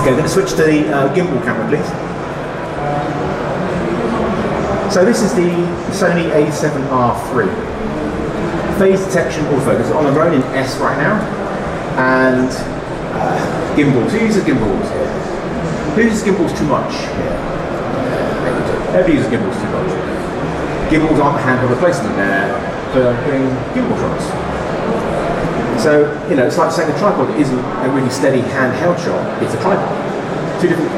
Okay, we're going to switch to the gimbal camera, please. So this is the Sony A7R III. Phase detection autofocus on the Ronin-S right now, and gimbals. Who uses gimbals here? Who uses gimbals too much here? Everybody uses gimbals too much. Gimbals aren't handheld replacement, they're for doing gimbal shots. So, you know, it's like saying a tripod isn't a really steady handheld shot, it's a tripod. Two different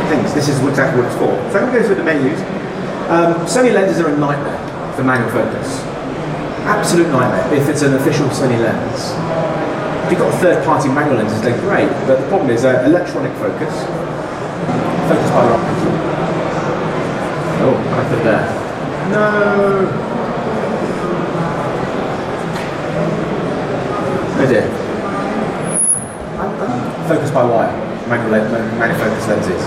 things. This is exactly what it's for. So I'm going to go through the menus. Sony lenses are a nightmare for manual focus. Absolute nightmare if it's an official Sony lens. If you've got third-party manual lenses, they're great, but the problem is electronic focus. Focus by rock. Oh, I put there. No! Oh dear. Focus by wire, manual focus lenses.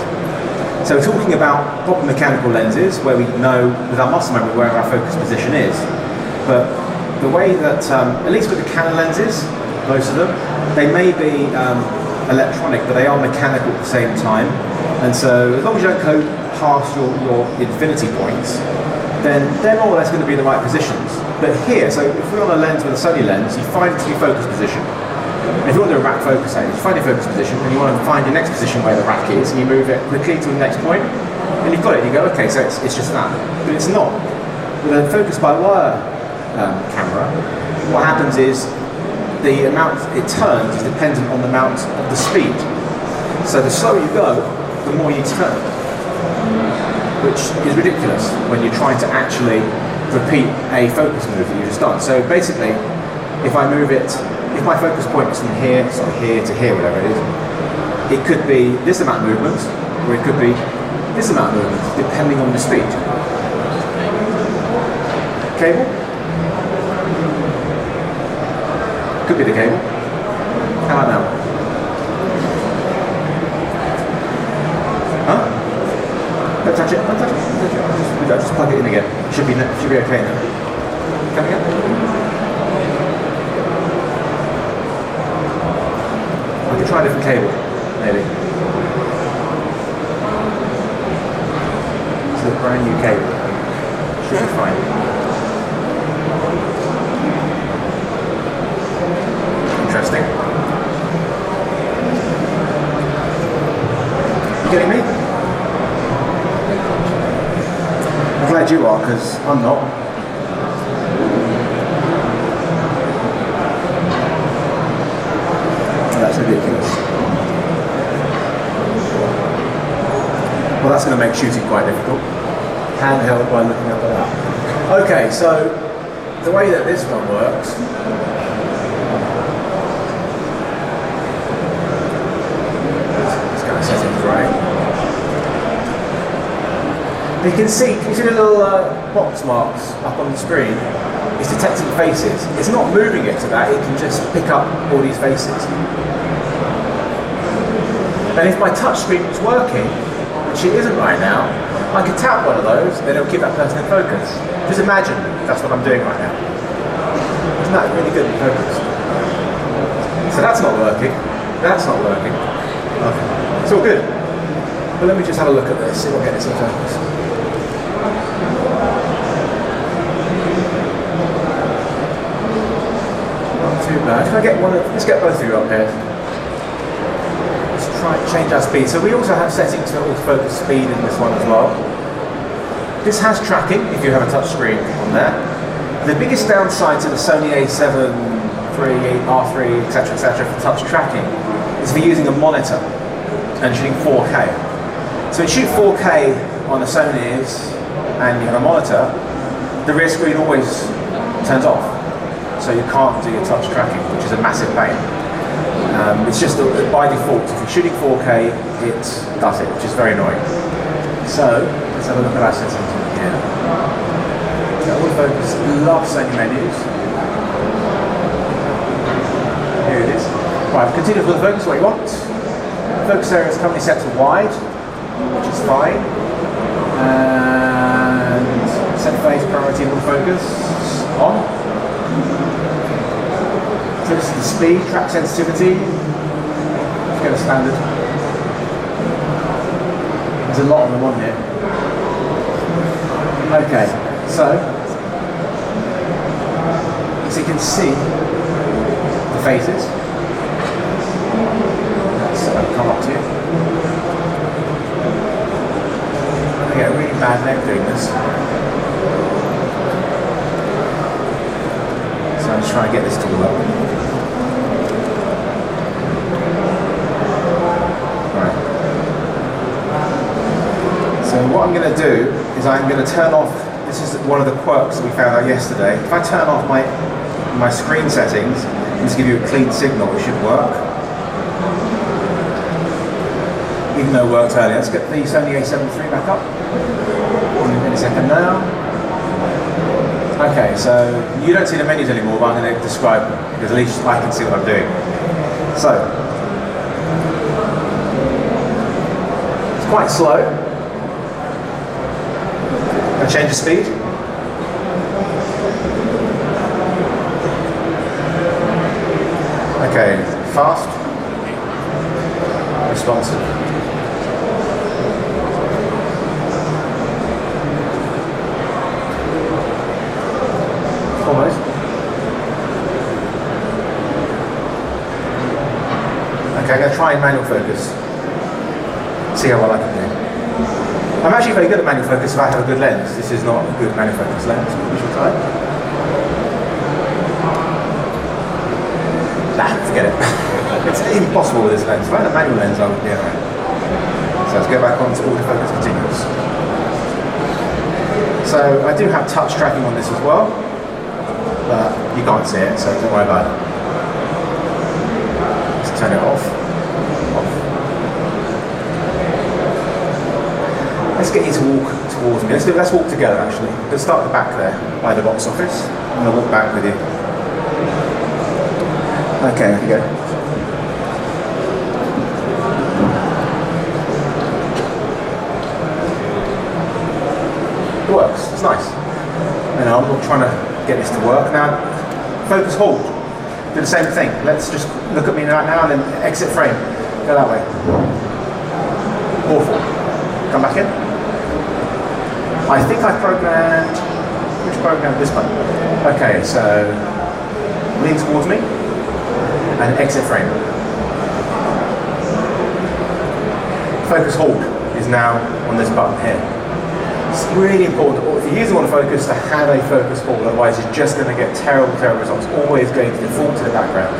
So we're talking about proper mechanical lenses where we know with our muscle memory where our focus position is. But the way that, at least with the Canon lenses, most of them, they may be electronic, but they are mechanical at the same time. And so as long as you don't go past your infinity points, then they're more or less going to be in the right positions. But here, so if we're on a lens with a Sony lens, you find your focus position. If you want to do a rack focus out, you find your focus position, and you want to find your next position where the rack is, and you move it quickly to the next point, and you've got it. You go, okay, so it's just that. But it's not. With a focus by wire camera, what happens is the amount it turns is dependent on the amount of the speed. So the slower you go, the more you turn, which is ridiculous when you're trying to actually repeat a focus move that you've just done. So basically, if I move it, if my focus point is from here, so here to here, whatever it is, it could be this amount of movement, or it could be this amount of movement, depending on the speed. Cable? Could be the cable. How about now? Huh? Don't touch it, don't touch it, don't touch it. Just plug it in again. Should be okay now. Come again? I could try a different cable, maybe. This is a brand new cable. Should be fine. Interesting. You getting me? I'm glad you are, because I'm not. That's ridiculous. Well, that's going to make shooting quite difficult. Handheld by looking up at that. Okay, so the way that this one works. Let's get the settings right. You can see the little box marks up on the screen? It's detecting faces. It's not moving it to that, it can just pick up all these faces. And if my touch screen was working, which it isn't right now, I could tap one of those, then it'll keep that person in focus. Just imagine that's what I'm doing right now. Isn't that really good in focus? So that's not working. That's not working. Okay. It's all good. But let me just have a look at this, see if I get this in focus. Too bad. Can I get one of, let's get both of you up here. Let's try and change our speed. So we also have settings for autofocus speed in this one as well. This has tracking if you have a touch screen on there. The biggest downside to the Sony A7 III, R3, etc. for touch tracking is for using a monitor and shooting 4K. So when you shoot 4K on a Sony's and you have a monitor, the rear screen always turns off. So you can't do your touch tracking, which is a massive pain. It's just by default, if you're shooting 4K, it does it, which is very annoying. So, let's have a look at our settings here. So autofocus, love Sony menus. Here it is. Right, continue with the focus, what you want. Focus area is currently set to wide, which is fine. And set phase priority autofocus on. So this is the speed, track sensitivity. Let's go to standard. There's a lot of them on here. Okay, so as you can see, the faces. Let's come up to you. I get a really bad neck doing this. So I'm just trying to get this to work. Right. So what I'm going to do is I'm going to turn off, this is one of the quirks that we found out yesterday. If I turn off my screen settings and just give you a clean signal, it should work. Even though it worked earlier. Let's get the Sony A7R III back up. In a second now. Okay, so you don't see the menus anymore, but I'm going to describe them because at least I can see what I'm doing. So, it's quite slow. I'll change the speed. Okay, fast, responsive. Almost. Okay, I'm going to try manual focus. See how well I can do. I'm actually very good at manual focus if I have a good lens. This is not a good manual focus lens, but we should try. Nah, forget it. It's impossible with this lens. If I had a manual lens, I would be alright. So let's go back on to autofocus continuous. So I do have touch tracking on this as well, but you can't see it, so don't worry about it. Let's turn it off. Let's get you to walk towards me. Let's walk together actually. Let's start at the back there, by the box office. I'm going to walk back with you. Okay, here you go. It works, it's nice. You know, I'm not trying to get this to work. Now, focus hold. Do the same thing. Let's just look at me right now and then exit frame. Go that way. Awful. Come back in. I think I programmed, which program? This one. Okay, so lean towards me and exit frame. Focus hold is now on this button here. It's really important, if you're using autofocus, to have a focus hold, otherwise you're just going to get terrible results. Always going to default to the background.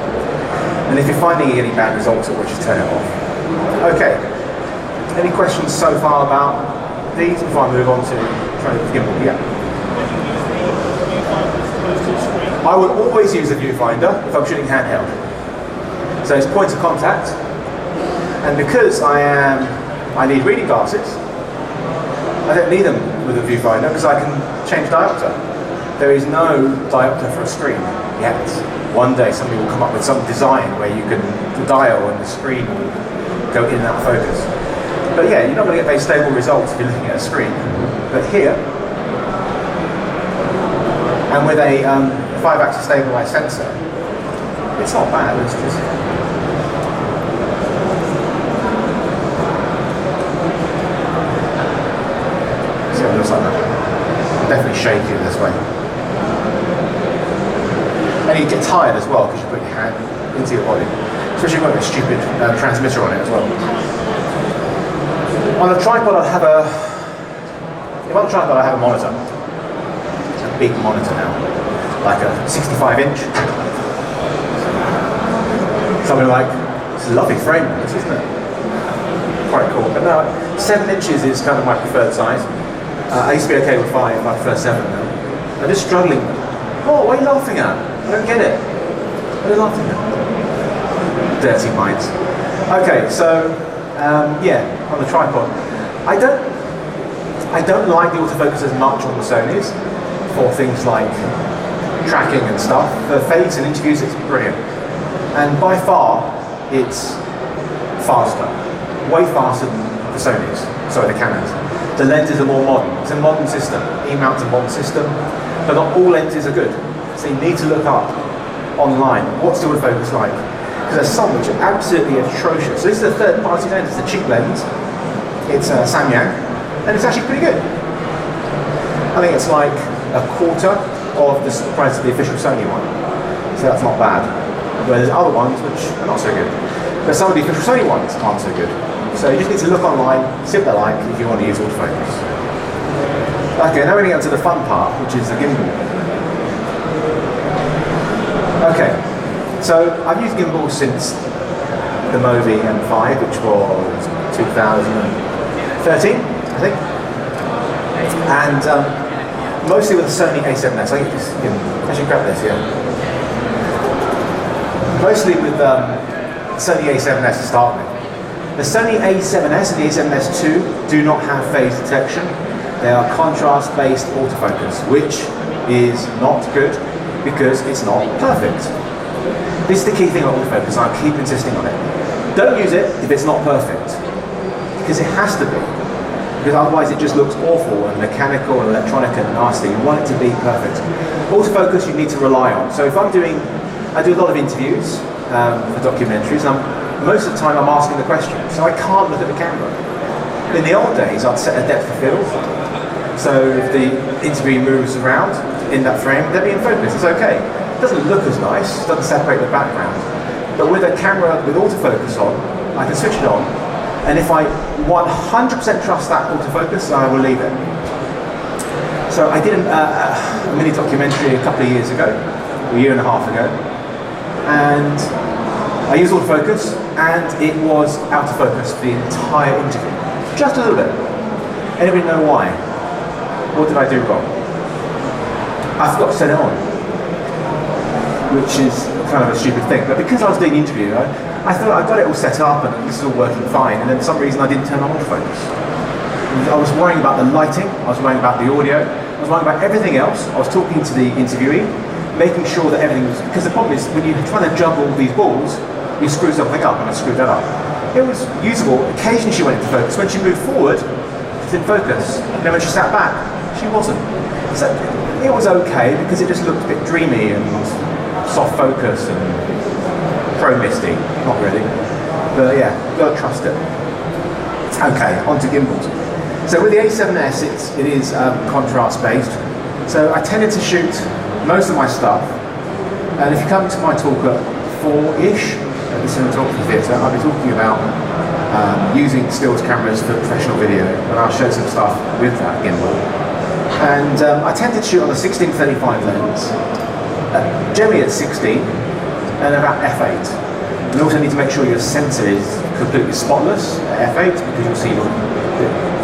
And if you're finding any bad results, it will just turn it off. Okay, any questions so far about these before I move on to trying to gimbal? Yeah. I would always use a viewfinder if I'm shooting handheld. So it's point of contact, and because I need reading glasses, I don't need them with a viewfinder because I can change diopter. There is no diopter for a screen yet. One day somebody will come up with some design where you can, the dial and the screen will go in and out of focus. But yeah, you're not going to get very stable results if you're looking at a screen. But here, and with a 5-axis stabilized sensor, it's not bad. It's just see what it looks like that. Definitely shaky this way. And you get tired as well because you put your hand into your body, especially when you've got a stupid transmitter on it as well. On the tripod I have a monitor. It's a big monitor now, like a 65-inch. Something like, it's a lovely frame on this, isn't it? Quite cool. But no, 7 inches is kind of my preferred size. I used to be okay with 5, I prefer 7 now. I'm just struggling. Oh, what are you laughing at? I don't get it. What are you laughing at? Dirty minds. Okay, so yeah, on the tripod. I don't like the autofocus as much on the Sonys for things like tracking and stuff. For fades and interviews, it's brilliant. And by far, it's faster. Way faster than the Sonys, sorry, the Canons. The lenses are more modern. It's a modern system. E-mount's a modern system, but not all lenses are good. So you need to look up online, what's the autofocus like? Because there's some which are absolutely atrocious. So this is a third-party lens, it's a cheap lens. It's a Samyang, and it's actually pretty good. I think it's like a quarter of the price of the official Sony one, so that's not bad. But there's other ones which are not so good. But some of the official Sony ones aren't so good. So you just need to look online, see what they're like if you want to use autofocus. Okay, now we're going to get to the fun part, which is the gimbal. Okay, so I've used gimbals since the Moviemaker M5, which was 2013, I think. And mostly with the Sony A7S. I should grab this, yeah. Mostly with Sony A7S to start with. The Sony A7S and the A7S II do not have phase detection. They are contrast-based autofocus, which is not good because it's not perfect. This is the key thing on autofocus, and I keep insisting on it. Don't use it if it's not perfect, because it has to be. Because otherwise it just looks awful and mechanical and electronic and nasty. You want it to be perfect. Autofocus you need to rely on. So if I do a lot of interviews for documentaries, and most of the time I'm asking the question, so I can't look at the camera. In the old days I'd set a depth of field, so if the interview moves around in that frame, they'll be in focus, it's okay. It doesn't look as nice, it doesn't separate the background. But with a camera with autofocus on, I can switch it on, and if I 100% trust that autofocus, I will leave it. So I did a mini documentary a couple of years ago, a year and a half ago, and I used autofocus, and it was out of focus for the entire interview. Just a little bit. Anybody know why? What did I do wrong? I forgot to set it on, which is kind of a stupid thing. But because I was doing the interview, I thought I got it all set up and this is all working fine, and then for some reason I didn't turn on autofocus. I was worrying about the lighting, I was worrying about the audio, I was worrying about everything else. I was talking to the interviewee, making sure that everything was, because the problem is when you're trying to juggle these balls, you screw something up, and I screwed that up. It was usable. Occasionally she went into focus. When she moved forward, she was in focus. You know, when she sat back, she wasn't. So it was okay because it just looked a bit dreamy and soft focus and pro misty. Not really. But yeah, you've got to trust it. Okay, on to gimbals. So with the A7S, it is contrast based. So I tended to shoot most of my stuff. And if you come to my talk at 4-ish, at the cinematography theatre, I'll be talking about using stills cameras for professional video, and I'll show some stuff with that gimbal. And I tend to shoot on a 16-35 lens, generally at 16, and about f8. You also need to make sure your sensor is completely spotless at f8, because you'll see a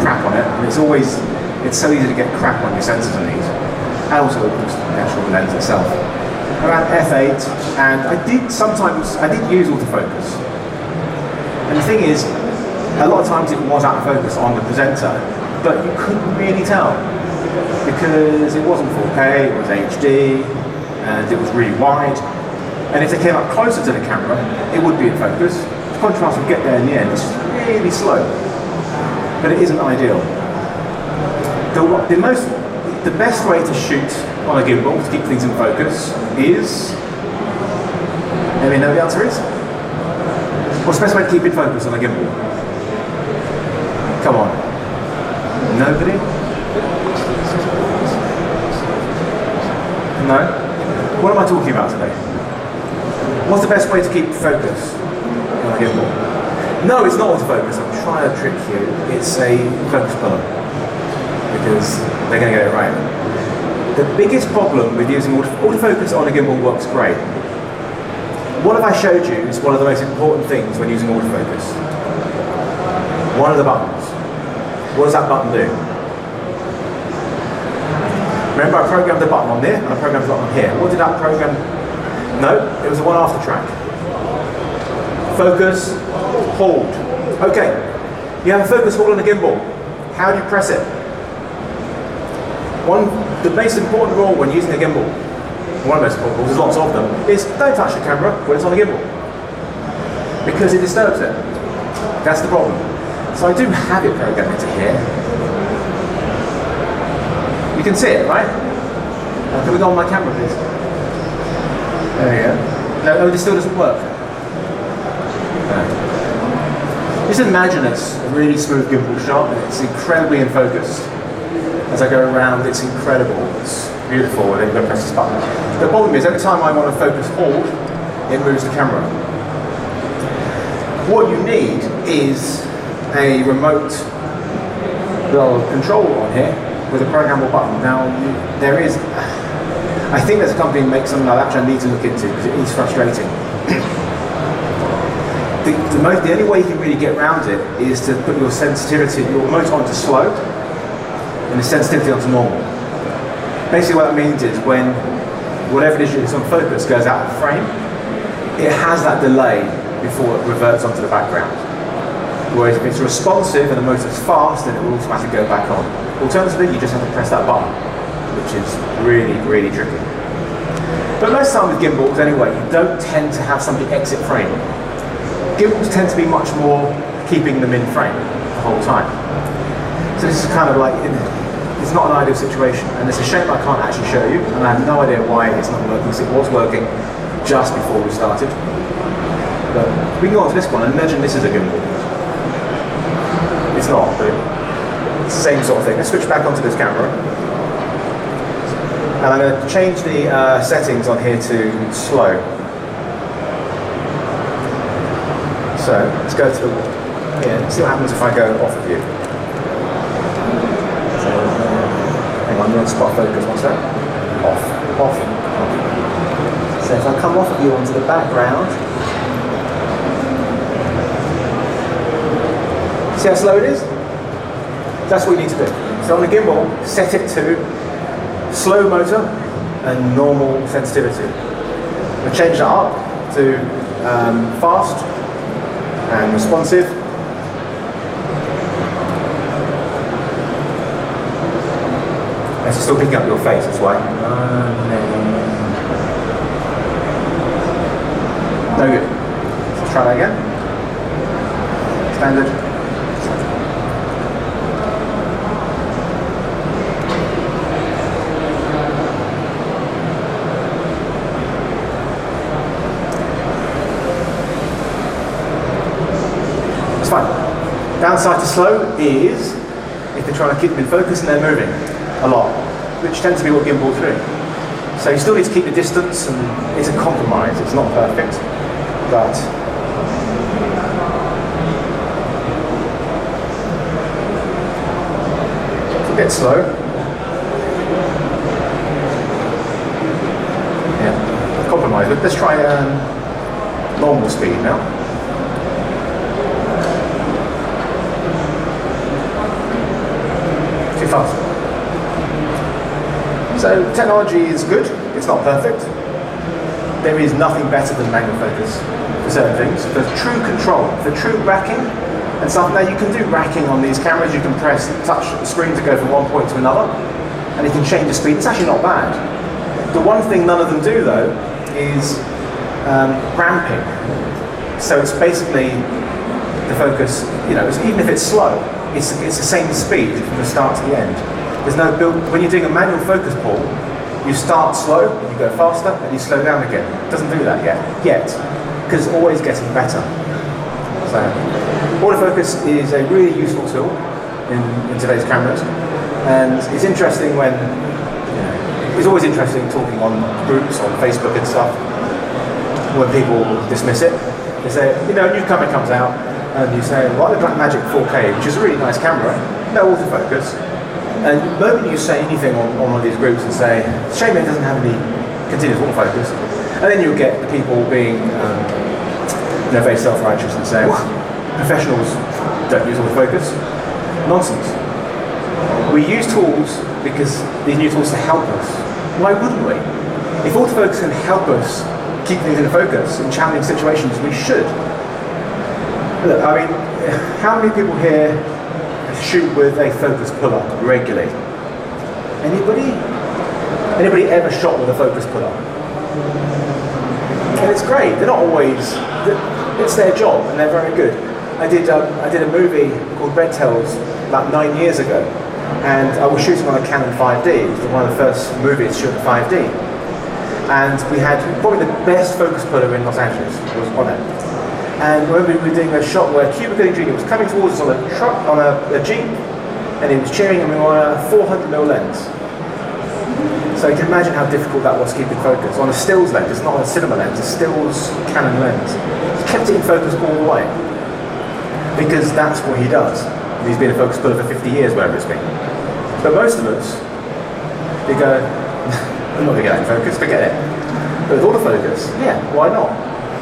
crap on it, and it's so easy to get crap on your sensors on these, and also of course the actual lens itself. Around f8, and I did use autofocus. And the thing is, a lot of times it was out of focus on the presenter, but you couldn't really tell because it wasn't 4K, it was HD, and it was really wide. And if they came up closer to the camera, it would be in focus. The contrast would get there in the end. It's really slow, but it isn't ideal. The best way to shoot on a gimbal to keep things in focus is, anybody know the answer is? What's the best way to keep in focus on a gimbal? Come on. Nobody? No? What am I talking about today? What's the best way to keep focus on a gimbal? No, it's not autofocus. I'm trying to trick you. It's a focus puller, because they're going to get it right. The biggest problem with using autofocus on a gimbal works great. What have I showed you is one of the most important things when using autofocus. One of the buttons. What does that button do? Remember, I programmed the button on there and I programmed the button on here. What did that program? No, it was the one after track. Focus, hold. Okay, you have a focus hold on a gimbal. How do you press it? The most important rule when using a gimbal, one of the most important rules, there's lots of them, is don't touch the camera when it's on a gimbal, because it disturbs it. That's the problem. So I do have it programmed into here. You can see it, right? Can we go on my camera, please? There you go. No, this still doesn't work. No. Just imagine it's a really smooth gimbal shot, and it's incredibly in focus. As I go around, it's incredible, it's beautiful, and then you go press this button. The problem is, every time I want to focus hold, it moves the camera. What you need is a remote control on here with a programmable button. Now, I think there's a company that makes something like that, which I need to look into because it is frustrating. The only way you can really get around it is to put your sensitivity, your remote onto slow and the sensitivity onto normal. Basically what that means is when whatever it is on focus goes out of frame, it has that delay before it reverts onto the background. Whereas if it's responsive and the motor's fast, then it will automatically go back on. Alternatively, you just have to press that button, which is really, really tricky. But most of the time with gimbals anyway, you don't tend to have somebody exit frame. Gimbals tend to be much more keeping them in frame the whole time. So this is kind of like, it's not an ideal situation, and it's a shame I can't actually show you, and I have no idea why it's not working, because it was working just before we started. But we can go on to this one, and imagine this is a gimbal. It's not, but it's the same sort of thing. Let's switch back onto this camera. And I'm going to change the settings on here to slow. So let's go to the see what happens if I go off of view. So, hang on, I'm going to spot focus, what's that? Off, off, off. So if I come off of view onto the background, see how slow it is? That's what you need to do. So on the gimbal, set it to slow motor and normal sensitivity. We'll change that up to fast and responsive. And it's still picking up your face, that's why. No good. Let's try that again. Standard. It's fine. Downside to slow is if they're trying to keep them in focus and they're moving a lot, which tends to be what gimbals do. So you still need to keep the distance, and it's a compromise. It's not perfect, but it's a bit slow. Yeah, compromise. Let's try normal speed now. Too fast. So technology is good, it's not perfect. There is nothing better than manual focus for certain things. For true control, for true racking and stuff. Now you can do racking on these cameras, you can touch the screen to go from one point to another, and you can change the speed. It's actually not bad. The one thing none of them do though is ramping. So it's basically the focus, even if it's slow, it's the same speed from the start to the end. There's no build. When you're doing a manual focus pull, you start slow, you go faster, and you slow down again. It doesn't do that yet, because it's always getting better. So, autofocus is a really useful tool in today's cameras, and it's interesting when, it's always interesting talking on groups on Facebook and stuff, when people dismiss it. They say, a new camera comes out, and you say, well, the Blackmagic 4K, which is a really nice camera, no autofocus. And the moment you say anything on one of these groups and say, it's a shame it doesn't have any continuous autofocus, and then you'll get the people being very self-righteous and say, well, professionals don't use autofocus. Nonsense. We use tools because these new tools to help us. Why wouldn't we? If autofocus can help us keep things in focus in challenging situations, we should. Look, how many people here shoot with a focus puller regularly? Anybody ever shot with a focus puller? And it's great. They're not always. It's their job, and they're very good. I did a movie called Red Tails about 9 years ago, and I was shooting on a Canon 5D. It was one of the first movies to shoot at 5D, and we had probably the best focus puller in Los Angeles was on it. And I remember we were doing a shot where Cuba Gooding Jr. was coming towards us on a truck, on a Jeep, and he was cheering, and we were on a 400mm lens. So you can imagine how difficult that was to keep in focus. On a stills lens, it's not on a cinema lens, a stills Canon lens. He kept it in focus all the way. Because that's what he does. He's been a focus puller for 50 years, whatever it's been. But most of us, they go, I'm not going to get that in focus, forget it. But with autofocus, yeah, why not?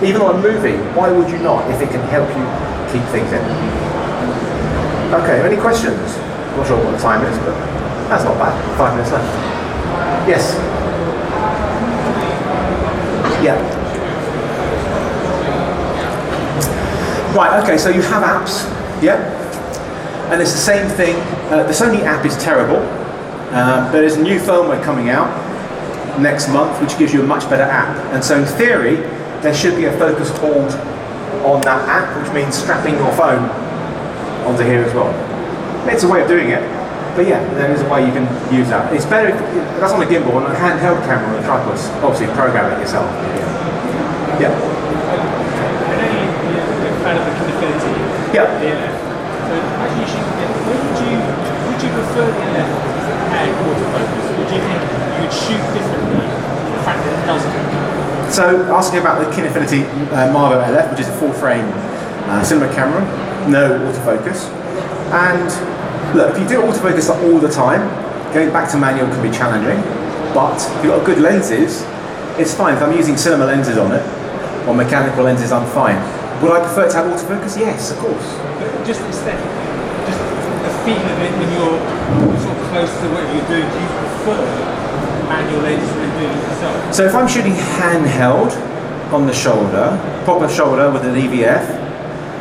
Even on a movie, why would you not if it can help you keep things in? Okay, any questions? I'm not sure what the time is, but that's not bad. 5 minutes left. Yes? Yeah. Right, okay, so you have apps, yeah? And it's the same thing. The Sony app is terrible, but there's a new firmware coming out next month which gives you a much better app. And so in theory, there should be a focus hold on that app, which means strapping your phone onto here as well. It's a way of doing it, but yeah, there is a way you can use that. It's better if that's on a gimbal, on a handheld camera on a tripod. Obviously, program it yourself. Yeah. I know you're a fan of the Kinafility. Yeah. The LF. So actually, would you prefer the LF and autofocus, or do you think you would shoot differently? The fact that it doesn't. So, asking about the Kinafility Marvo LF, which is a full-frame cinema camera, no autofocus. And look, if you do autofocus all the time, going back to manual can be challenging. But if you've got good lenses, it's fine. If I'm using cinema lenses on it, or mechanical lenses, I'm fine. Would I prefer to have autofocus? Yes, of course. But just aesthetically, just the feel of it when you're sort of close to what you're doing, do you prefer manual lenses when doing it yourself? So if I'm shooting handheld on the shoulder, proper shoulder with an EVF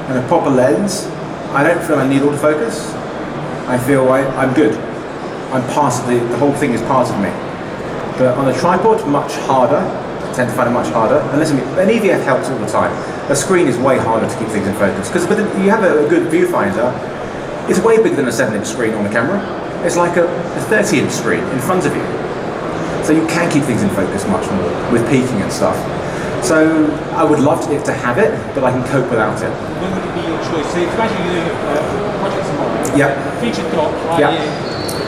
and a proper lens, I don't feel I need autofocus. I feel I'm good. I'm past the whole thing is part of me. But on a tripod, much harder. I tend to find it much harder. And listen, an EVF helps all the time. A screen is way harder to keep things in focus because you have a good viewfinder. It's way bigger than a 7-inch screen on the camera. It's like a 30-inch screen in front of you. So you can keep things in focus much more with peaking and stuff. So I would love to have it, but I can cope without it. When would it be your choice? So imagine you're doing a project tomorrow. Yeah. Featured DoP, Yeah.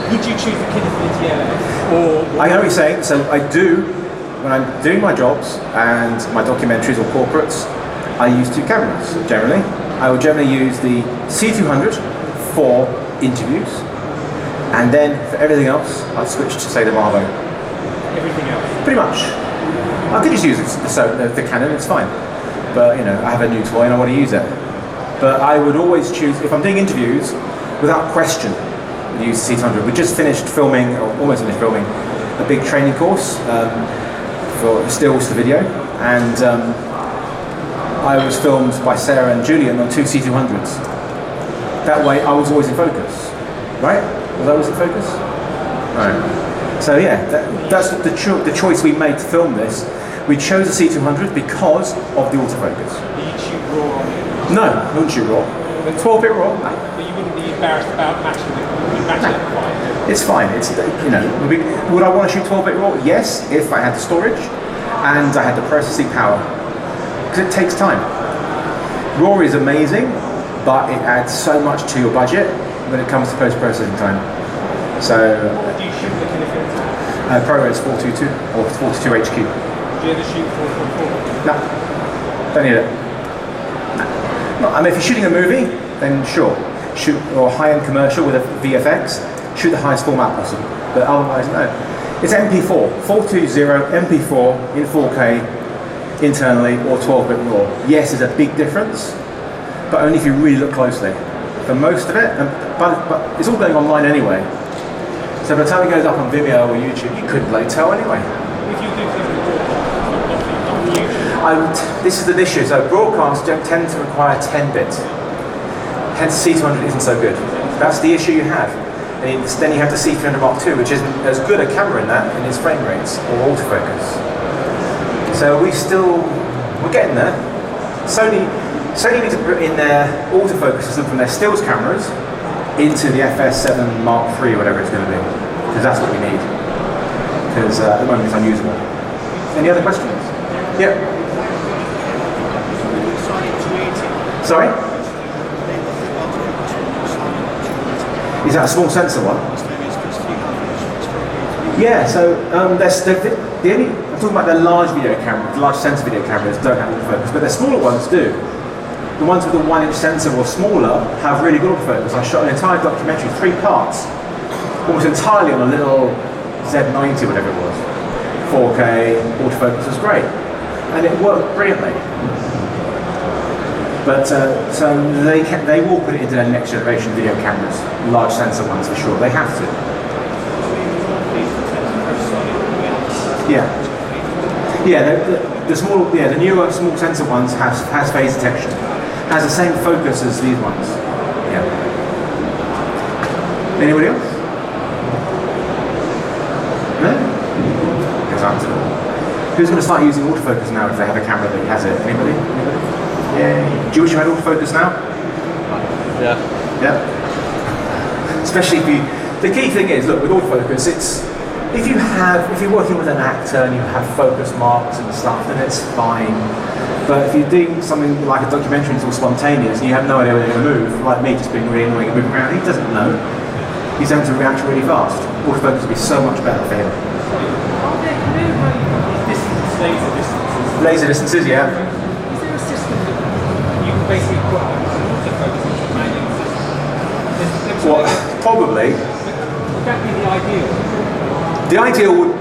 Would you choose the Kinafility LF or? I know what you're saying. So I do, when I'm doing my jobs and my documentaries or corporates, I use two cameras generally. I would generally use the C200 for interviews, and then for everything else, I'd switch to say the Marvo. Everything else? Pretty much. I could just use the Canon, it's fine. But you know, I have a new toy and I want to use it. But I would always choose, if I'm doing interviews, without question, use C200. We just finished filming, or almost finished filming, a big training course for stills to video, and I was filmed by Sarah and Julian on two C200s. That way I was always in focus, right? Was I always in focus? Right. So yeah, that's the choice we made to film this. We chose the C200 because of the autofocus. Did you shoot RAW on it? No, I wouldn't shoot RAW. 12-bit RAW? No. But you wouldn't be embarrassed about matching it fine? It's fine. It's, you know, would I want to shoot 12-bit RAW? Yes, if I had the storage and I had the processing power. Because it takes time. RAW is amazing, but it adds so much to your budget when it comes to post-processing time. So, what do you shoot the Kinafility? ProRes 422 or 42 HQ. Do you ever shoot 4.4? No, don't need it. No. I mean, if you're shooting a movie, then sure, shoot, or high-end commercial with a VFX, shoot the highest format possible. But otherwise, no. It's MP4, 420 MP4 in 4K internally, or 12-bit RAW. Yes, there's a big difference, but only if you really look closely. For most of it, but it's all going online anyway. So by the time it goes up on Vimeo or YouTube, you couldn't really tell anyway. If you do something on YouTube? This is the issue. So broadcasts don't tend to require 10-bit. Hence C200 isn't so good. That's the issue you have. And then you have the C300 Mark II, which isn't as good a camera in that in its frame rates or autofocus. So we're getting there. Sony need to put in their autofocus system from their stills cameras into the FS7 Mark III, whatever it's going to be, because that's what we need. Because at the moment it's unusable. Any other questions? Yeah. Sony 280 Sorry? Is that a small sensor one? Yeah, so I'm talking about their large video cameras, the large sensor video cameras don't have autofocus, but their smaller ones do. The ones with the 1-inch sensor or smaller have really good autofocus. I shot an entire documentary, 3 parts, almost entirely on a little Z90, whatever it was. 4K, autofocus was great. And it worked brilliantly. But so they will put it into their next generation video cameras, large sensor ones for sure. They have to. Yeah. Yeah, the newer small sensor ones has phase detection. Has the same focus as these ones. Yeah. Anybody else? No? Guess I'm Who's going to start using autofocus now if they have a camera that has it? Anybody? Yeah. Do you wish you had autofocus now? Yeah. Yeah. Especially if you. The key thing is, look, with autofocus, if you're working with an actor and you have focus marks and stuff, then it's fine. But if you're doing something like a documentary, it's all spontaneous, and you have no idea where they're going to move, like me just being really annoying and moving around, he doesn't know. He's going to react really fast. Autofocus would be so much better for him. Laser distances, yeah. Is there a system that you can basically put on autofocus into a manual system? Well, probably. Would that be the ideal? The ideal would,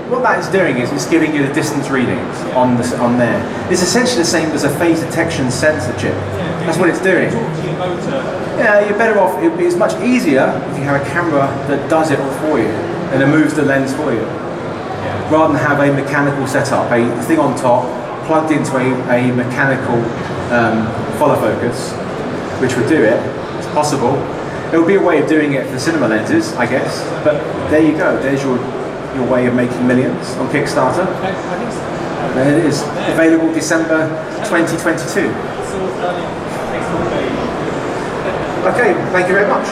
what that is doing is it's giving you the distance readings on there. It's essentially the same as a phase detection sensor chip. That's what it's doing. Yeah, you're better off. It's much easier if you have a camera that does it all for you and it moves the lens for you, rather than have a mechanical setup, a thing on top plugged into a mechanical follow focus, which would do it. It's possible. There would be a way of doing it for cinema lenses, I guess. But there you go. There's your way of making millions on Kickstarter. There it is. Available December 2022. Okay, thank you very much.